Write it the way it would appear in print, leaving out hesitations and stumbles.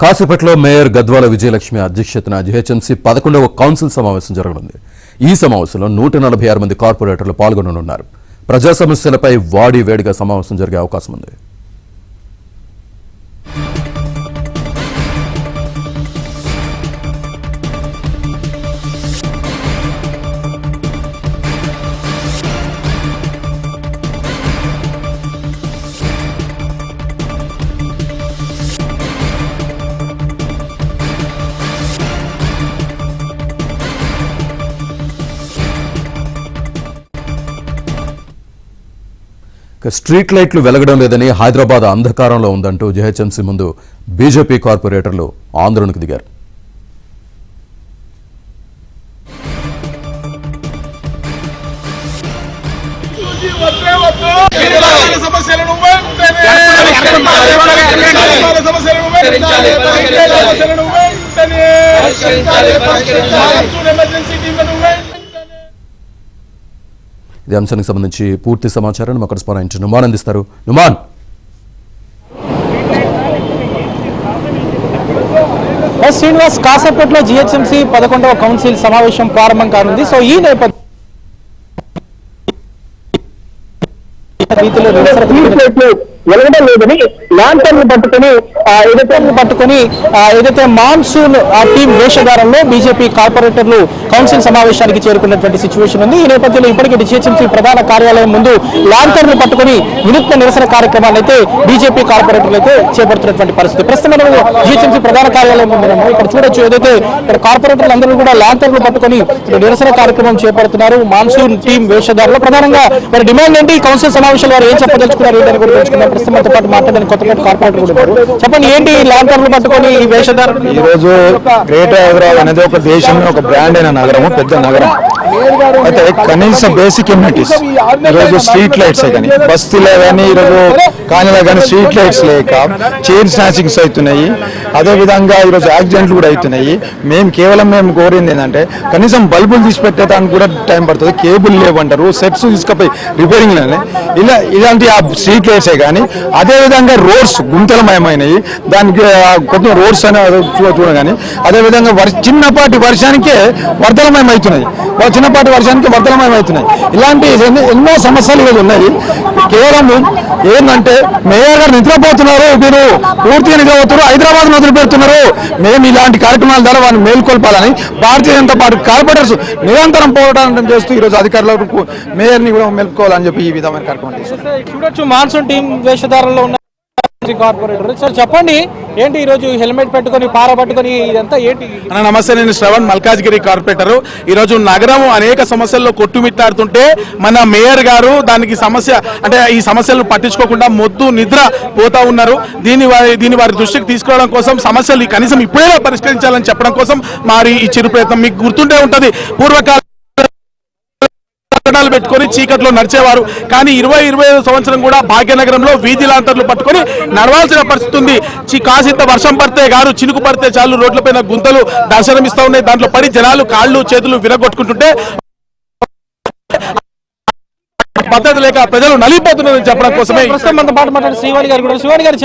కాసేపట్లో మేయర్ గద్వాల విజయలక్ష్మి అధ్యక్షతన GHMC 11వ council సమావేశం జరగనుంది. ఈ సమావేశంలో 146 మంది కార్పొరేటర్లు పాల్గొననున్నారు. ప్రజా సమస్యలపై వాడి వేడిగా సమావేశం జరిగే అవకాశం ఉంది. స్ట్రీట్ లైట్లు వెలగడం లేదని హైదరాబాద్ అంధకారంలో ఉందంటూ జీహెచ్ఎంసీ ముందు బీజేపీ కార్పొరేటర్లు ఆందోళనకు దిగారు. ఈ అంశానికి సంబంధించి పూర్తి సమాచారాన్ని మా కరెస్పాండెంట్ నుమాన్ అందిస్తారు. నుమాన్, శ్రీనివాస్, కాసేపట్లో జీహెచ్ఎంసీ 11వ కౌన్సిల్ సమావేశం ప్రారంభం కానుంది. సో ఈ నేపథ్యంలో వెలగడం లేదని లాంటర్లు పట్టుకొని ఏదైతే మాన్సూన్ టీం వేషధారంలో బీజేపీ కార్పొరేటర్లు కౌన్సిల్ సమావేశానికి చేరుకున్నటువంటి సిచ్యువేషన్ ఉంది. ఈ నేపథ్యంలో ఇప్పటికే జీహెచ్ఎంసీ ప్రధాన కార్యాలయం ముందు లాంటర్లు పట్టుకుని వినూత్న నిరసన కార్యక్రమాన్ని అయితే బీజేపీ కార్పొరేటర్లు అయితే చేపడుతున్నటువంటి పరిస్థితి. ప్రస్తుతం మనం జీహెచ్ఎంసీ ప్రధాన కార్యాలయం ముందు ఇక్కడ చూడొచ్చు. ఏదైతే ఇక్కడ కార్పొరేటర్లు అందరూ కూడా లాంటర్లు పట్టుకొని నిరసన కార్యక్రమం చేపడుతున్నారు మాన్సూన్ టీం వేషధారంలో. ప్రధానంగా వారి డిమాండ్ ఏంటి, కౌన్సిల్ సమావేశాలు వారు ఏం చెప్పదలుచుకున్నారు ఏంటని కూడా తెలుసుకున్నారు. ప్రస్తుతం మనతో పాటు మాట్లాడడానికి కొత్తపేట కార్పొరేటర్ కూడా ఉన్నారు. చెప్పండి, ఏంటి లాంటర్లు పట్టుకొని ఈ వేషధారణ? ఈ రోజు గ్రేటర్ హైదరాబాద్ అనేది ఒక దేశంలో ఒక బ్రాండ్ అయిన నగరము, పెద్ద నగరం. అయితే కనీస బేసిక్ ఇమ్యూనిటీస్ ఈరోజు స్ట్రీట్ లైట్స్ కానీ బస్తీలో కానీ ఈరోజు కానీలో కానీ స్ట్రీట్ లైట్స్ లేక చైన్ స్నాచింగ్స్ అవుతున్నాయి. అదేవిధంగా ఈరోజు యాక్సిడెంట్లు కూడా అవుతున్నాయి. మేము కోరింది ఏంటంటే కనీసం బల్బులు తీసి పెట్టేదానికి కూడా టైం పడుతుంది. కేబుల్ లేవంటారు, సెట్స్ తీసుకుపోయి రిపేరింగ్ ఇలాంటి ఆ స్ట్రీట్ లైట్సే కానీ అదేవిధంగా రోడ్స్ గుంతలమయమైనవి. దానికి కొత్త రోడ్స్ అనే చూడగానే అదేవిధంగా చిన్నపాటి వర్షానికే వర్ధలమయం అవుతున్నాయి. ఇలాంటి ఎన్నో సమస్యలు ఇవి ఉన్నాయి. కేవలం ఏంటంటే మేయర్ గారు నిద్రపోతున్నారు, మీరు పూర్తిగా నిద్రపోతున్నారు, హైదరాబాద్ వదిలిపెడుతున్నారు. మేము ఇలాంటి కార్యక్రమాల ద్వారా వారిని మేల్కొల్పాలని భారతీయ జనతా పార్టీ కార్పొరేటర్స్ నిరంతరం పోరాటం చేస్తూ ఈరోజు అధికారులకు మేయర్ని కూడా మేల్కోవాలని చెప్పి ఈ విధమైన కార్యక్రమం చూడొచ్చు. మాన్సూన్ టీం వేషధారంలో ఉన్న కార్పొరేటర్ సార్, చెప్పండి, ఏంటి ఈరోజు హెల్మెట్ పెట్టుకొని పార పట్టుకొని ఇదంతా ఏంటి? నమస్తే, నేను శ్రవణ్, మల్కాజ్గిరి కార్పొరేటర్. ఈరోజు నగరం అనేక సమస్యల్లో కొట్టుమిట్టాడుతుంటే మన మేయర్ గారు దానికి ఈ సమస్యలను పట్టించుకోకుండా మొద్దు నిద్ర పోతా ఉన్నారు. దీని వారి దృష్టికి తీసుకురావడం కోసం సమస్యలు కనీసం ఇప్పుడే పరిష్కరించాలని చెప్పడం కోసం మరి ఈ చిరు ప్రయత్నం. మీకు గుర్తుండే ఉంటుంది, పూర్వకాలం పెట్టుకొని చీకట్లో నడిచేవారు. కానీ 20-25 సంవత్సరం కూడా భాగ్యనగరంలో వీధి లాంటర్లు పట్టుకొని నడవాల్సిన పరిస్థితి ఉంది. కాసింత వర్షం పడితే గారు చినుకు పడితే చాలు రోడ్లపైన గుంతలు దర్శనమిస్తూ ఉన్నాయి. దాంట్లో పడి జనాలు కాళ్ళు చేతులు విరగొట్టుకుంటుంటే పద్ధతి లేక ప్రజలు నలిగిపోతున్నారని చెప్పడం కోసమే మనతో పాటు మాట్లాడే శ్రీవాణి గారు కూడా. శ్రీవాణి గారు